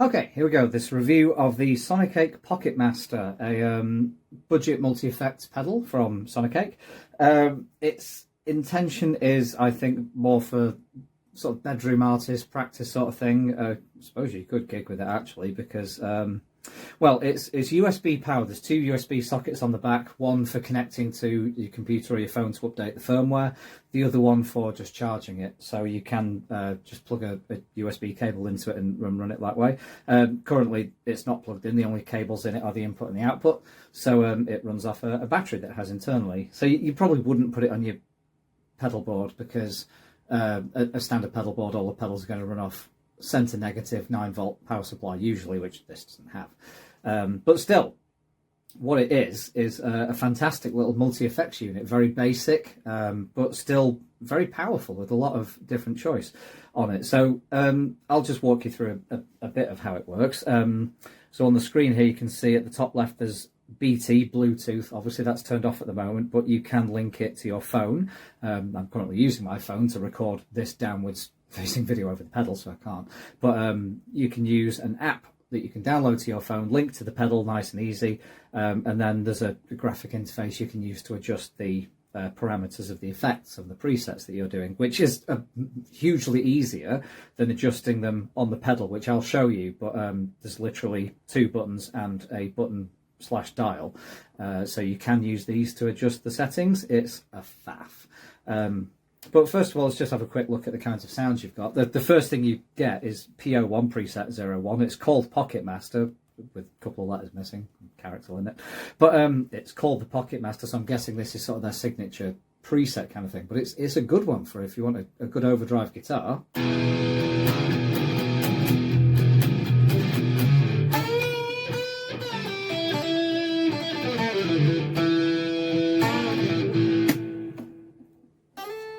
Okay, here we go. This review of the SONICAKE Pocket Master, a budget multi-effects pedal from SONICAKE. Its intention is, I think, more for sort of bedroom artist practice sort of thing. I suppose you could gig with it actually, because well, it's USB powered. There's two USB sockets on the back, one for connecting to your computer or your phone to update the firmware, the other one for just charging it. So you can just plug a USB cable into it and run it that way. Currently it's not plugged in, the only cables in it are the input and the output, so it runs off a battery that it has internally. So you probably wouldn't put it on your pedal board, because a standard pedal board, all the pedals are going to run off centre negative 9-volt power supply usually, which this doesn't have. But still, what it is a fantastic little multi-effects unit, very basic, but still very powerful with a lot of different choice on it. So I'll just walk you through a bit of how it works. So on the screen here you can see at the top left there's BT, Bluetooth. Obviously that's turned off at the moment, but you can link it to your phone. I'm currently using my phone to record this downwards facing video over the pedal, so I can't. But you can use an app that you can download to your phone, link to the pedal, nice and easy. And then there's a graphic interface you can use to adjust the parameters of the effects of the presets that you're doing, which is hugely easier than adjusting them on the pedal, which I'll show you. But there's literally two buttons and a button/dial. So you can use these to adjust the settings. It's a faff. But first of all, let's just have a quick look at the kinds of sounds you've got. The first thing you get is PO1 preset 01. It's called Pocket Master, with a couple of letters missing, character in it. But it's called the Pocket Master, so I'm guessing this is sort of their signature preset kind of thing. But it's a good one for if you want a good overdrive guitar.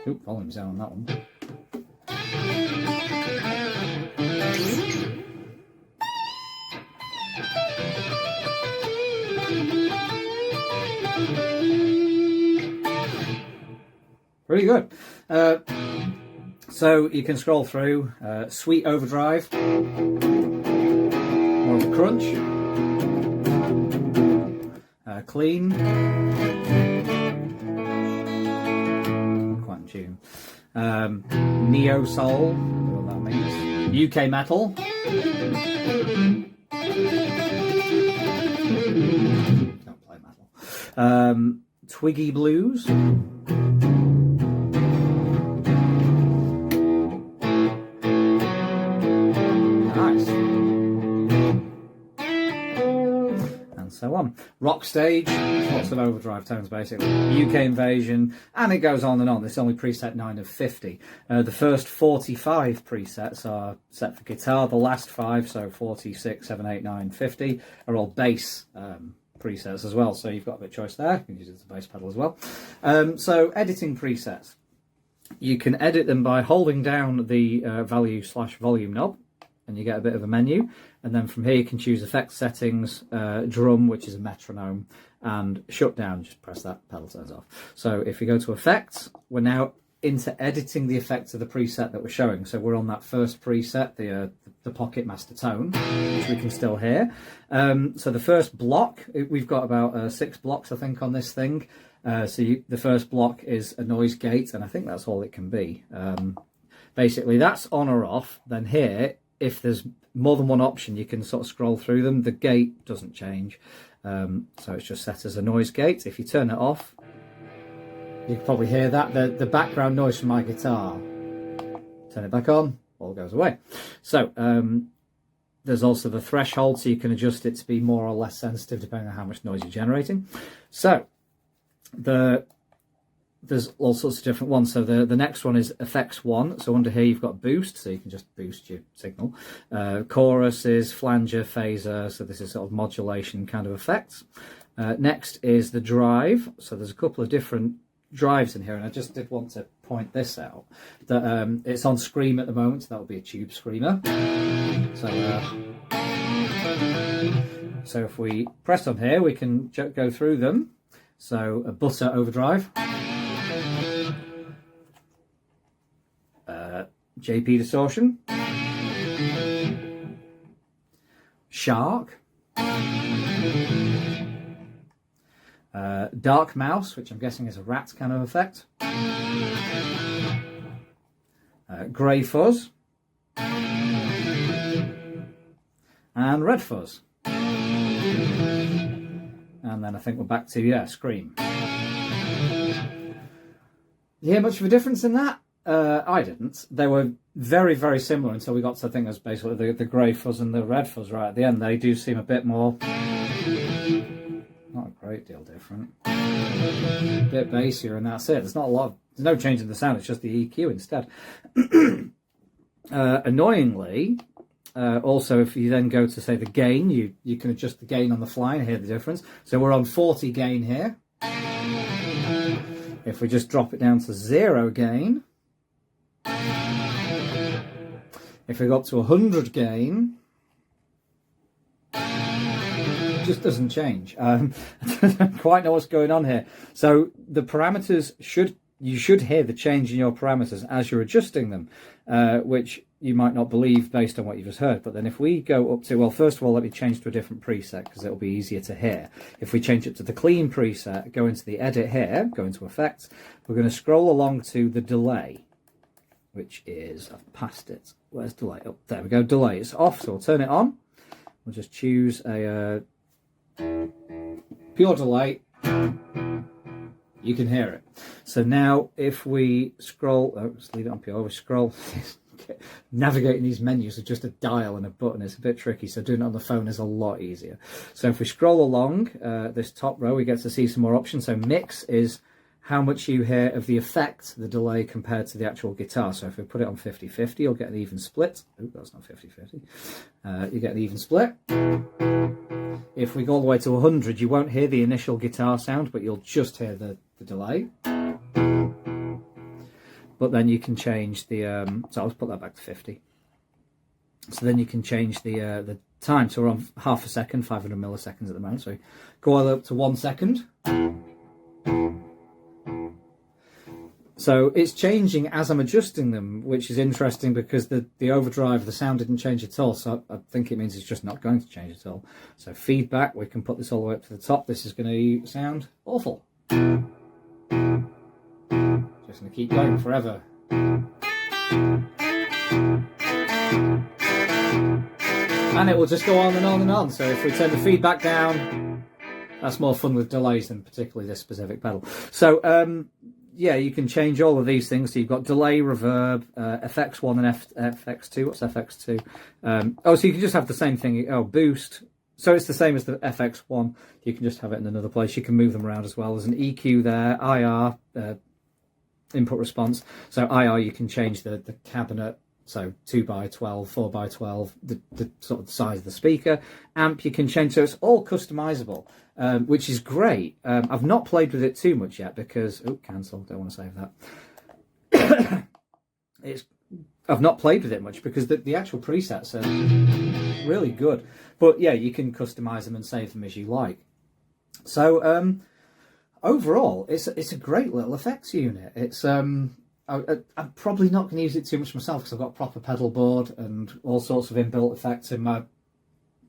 Oop, volume's down on that one. Pretty good. So you can scroll through. Sweet overdrive, more of a crunch, clean, quite in tune, neo soul, I don't know what that means, UK metal, don't play metal, twiggy blues, so on. Rock stage, lots of overdrive tones basically, UK invasion, and it goes on and on. It's only preset 9 of 50. The first 45 presets are set for guitar, the last 5, so 46, 7, 8, 9, 50, are all bass presets as well, so you've got a bit of choice there. You can use it as a bass pedal as well. So editing presets. You can edit them by holding down the value/volume knob, and you get a bit of a menu, and then from here you can choose effect settings, drum, which is a metronome, and shutdown. Just press that, pedal turns off. So if you go to effects, we're now into editing the effects of the preset that we're showing. So we're on that first preset, the Pocket Master tone, which we can still hear. So the first block, we've got about 6 blocks I think on this thing. The first block is a noise gate, and I think that's all it can be. Basically that's on or off. Then here, if there's more than one option, you can sort of scroll through them. The gate doesn't change, so it's just set as a noise gate. If you turn it off, you can probably hear that, the background noise from my guitar. Turn it back on, all goes away. So there's also the threshold, so you can adjust it to be more or less sensitive depending on how much noise you're generating. So there's all sorts of different ones. So the next one is effects 1. So under here you've got boost, so you can just boost your signal. Choruses, flanger, phaser, so this is sort of modulation kind of effects. Next is the drive. So there's a couple of different drives in here, and I just did want to point this out. That it's on scream at the moment, so that will be a tube screamer. So if we press on here, we can go through them. So a butter overdrive. JP distortion, Shark, Dark Mouse, which I'm guessing is a rat kind of effect, Grey Fuzz, and Red Fuzz. And then I think we're back to, yeah, Scream. You hear much of a difference in that? I didn't. They were very, very similar until we got to, I think it was basically the Grey Fuzz and the Red Fuzz right at the end. They do seem a bit more, not a great deal different. A bit bassier, and that's it. There's not a lot of, there's no change in the sound, it's just the EQ instead. Annoyingly, also if you then go to, say, the gain, you can adjust the gain on the fly and hear the difference. So we're on 40 gain here. If we just drop it down to 0 gain, if we got to 100 gain, it just doesn't change. I don't quite know what's going on here. So the parameters you should hear the change in your parameters as you're adjusting them, which you might not believe based on what you just heard. But then if we go up to, well, first of all, let me change to a different preset because it'll be easier to hear. If we change it to the clean preset, go into the edit here, go into effects, we're going to scroll along to the delay, which is, I've passed it. Where's delay? Oh, there we go, delay. It's off, so we'll turn it on. We'll just choose a pure delay. You can hear it. So now if we scroll, oh, just leave it on pure, we scroll, navigating these menus with just a dial and a button is a bit tricky, so doing it on the phone is a lot easier. So if we scroll along this top row, we get to see some more options. So mix is how much you hear of the effect, the delay, compared to the actual guitar. So if we put it on 50-50, you'll get an even split. Oh, that's not 50-50. You get an even split. If we go all the way to 100, you won't hear the initial guitar sound, but you'll just hear the delay. But then you can change the, so I'll put that back to 50. So then you can change the time. So we're on half a second, 500 milliseconds at the moment. So go all the way up to 1 second. So it's changing as I'm adjusting them, which is interesting because the overdrive, the sound didn't change at all. So I think it means it's just not going to change at all. So feedback, we can put this all the way up to the top. This is going to sound awful. Just going to keep going forever. And it will just go on and on and on. So if we turn the feedback down, that's more fun with delays than particularly this specific pedal. So yeah, you can change all of these things. So you've got delay, reverb, FX1 and FX2. What's FX2? Oh, so you can just have the same thing. Oh, boost. So it's the same as the FX1. You can just have it in another place. You can move them around as well. There's an EQ there, IR, input response. So IR, you can change the cabinet. So 2x12, 4x12, the sort of size of the speaker. Amp, you can change. So it's all customizable. Which is great. I've not played with it too much yet because, oh, cancel, don't want to save that. I've not played with it much because the actual presets are really good. But yeah, you can customize them and save them as you like. So overall, it's a great little effects unit. It's I'm probably not going to use it too much myself because I've got a proper pedal board and all sorts of inbuilt effects in my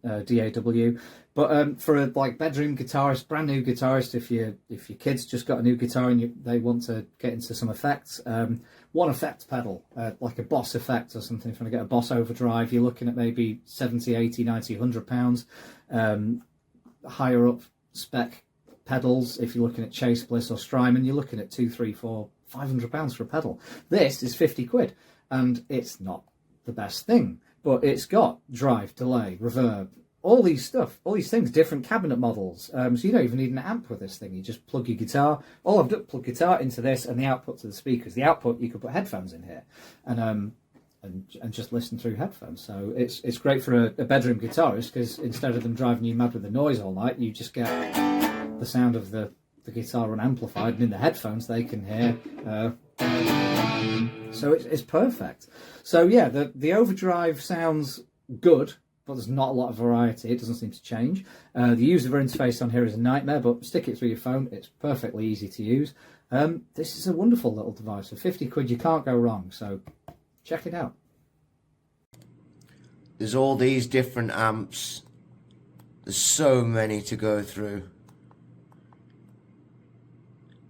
DAW. But for a bedroom guitarist, brand new guitarist, if your kids just got a new guitar and they want to get into some effects, one effect pedal, like a Boss effect or something. If you want to get a Boss overdrive, you're looking at maybe 70, 80, 90, 100 pounds. Higher up spec pedals, if you're looking at Chase Bliss or Strymon, you're looking at 2, 3, 4, 500 pounds for a pedal. This is 50 quid, and it's not the best thing, but it's got drive, delay, reverb, all these things, different cabinet models. So you don't even need an amp with this thing. You just plug your guitar. All I've done, plug guitar into this and the output to the speakers. The output, you could put headphones in here and just listen through headphones. So it's great for a bedroom guitarist because instead of them driving you mad with the noise all night, you just get the sound of the guitar unamplified, and in the headphones they can hear. So it's perfect. So yeah, the overdrive sounds good, but there's not a lot of variety. It doesn't seem to change. The user interface on here is a nightmare, but stick it through your phone. It's perfectly easy to use. This is a wonderful little device. For 50 quid, you can't go wrong. So check it out. There's all these different amps There's so many to go through.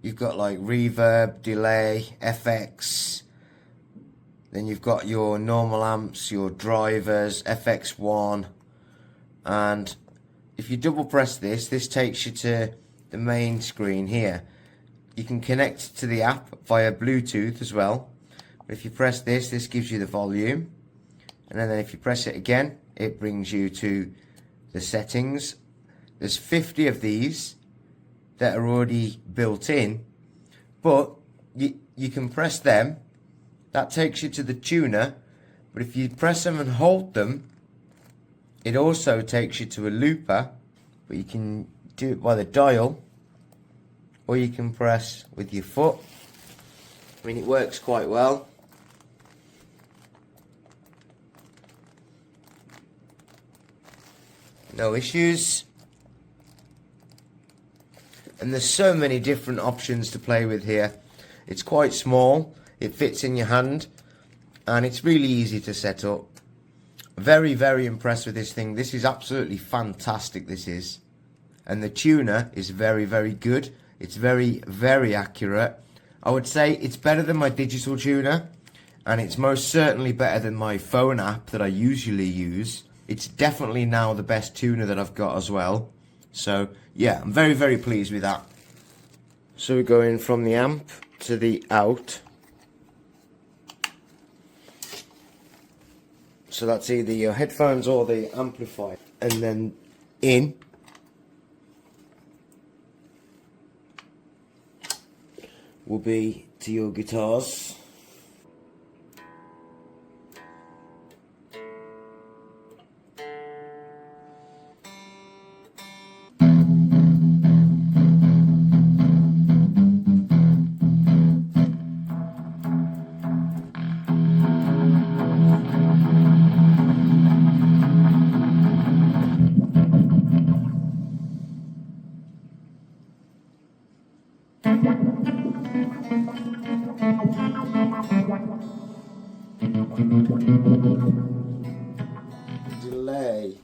You've got like reverb, delay, FX. Then you've got your normal amps, your drivers, FX1. And if you double press this, this takes you to the main screen here. You can connect to the app via Bluetooth as well. But if you press this, this gives you the volume. And then if you press it again, it brings you to the settings. There's 50 of these that are already built in, but you can press them. That takes you to the tuner, but if you press them and hold them, it also takes you to a looper, but you can do it by the dial, or you can press with your foot. I mean, it works quite well. No issues. And there's so many different options to play with here. It's quite small, it fits in your hand, and it's really easy to set up. Very, very impressed with this thing. This is absolutely fantastic, this is. And the tuner is very, very good. It's very, very accurate. I would say it's better than my digital tuner, and it's most certainly better than my phone app that I usually use. It's definitely now the best tuner that I've got as well. So yeah, I'm very, very pleased with that. So we're going from the amp to the out. So that's either your headphones or the amplifier. And then in. Will be to your guitars. Delay.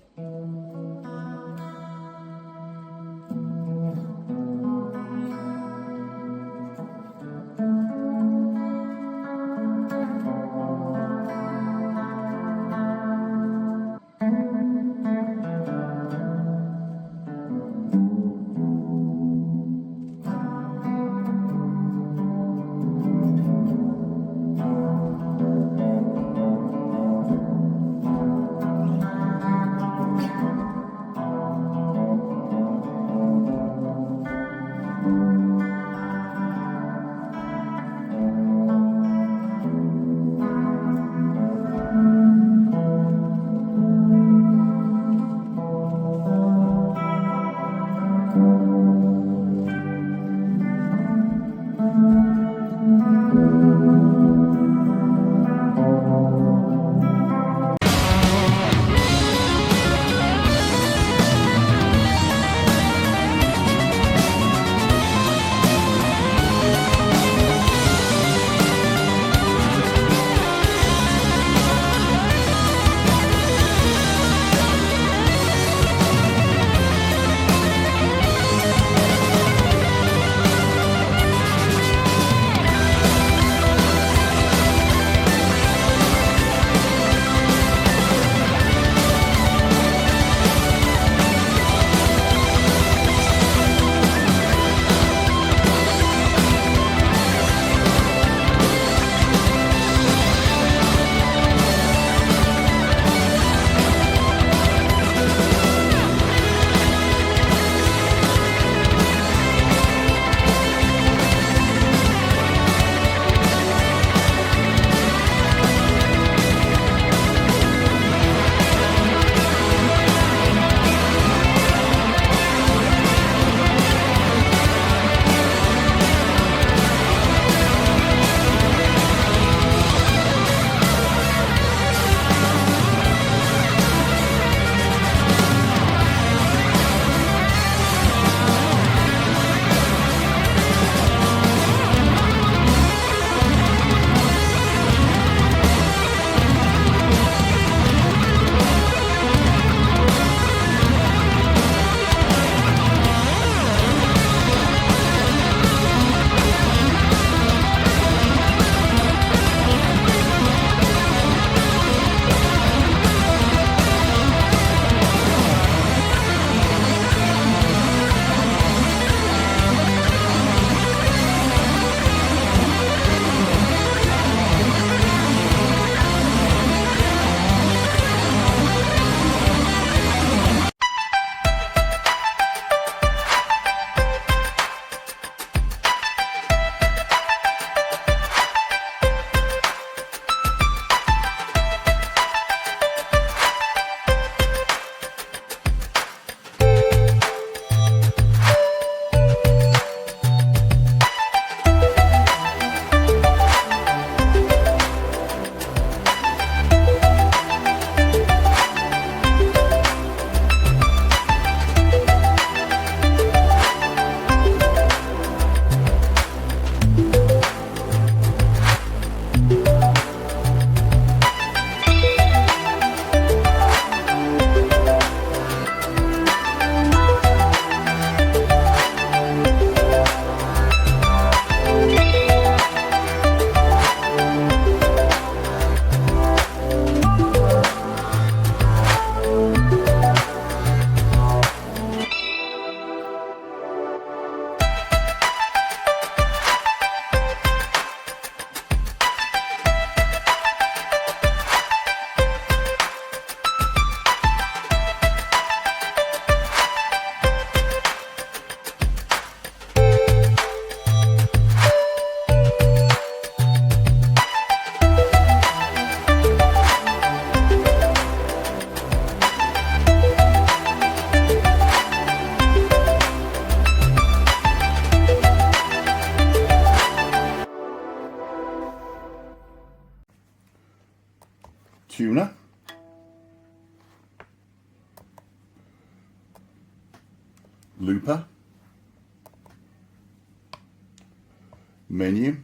tuner, looper, menu,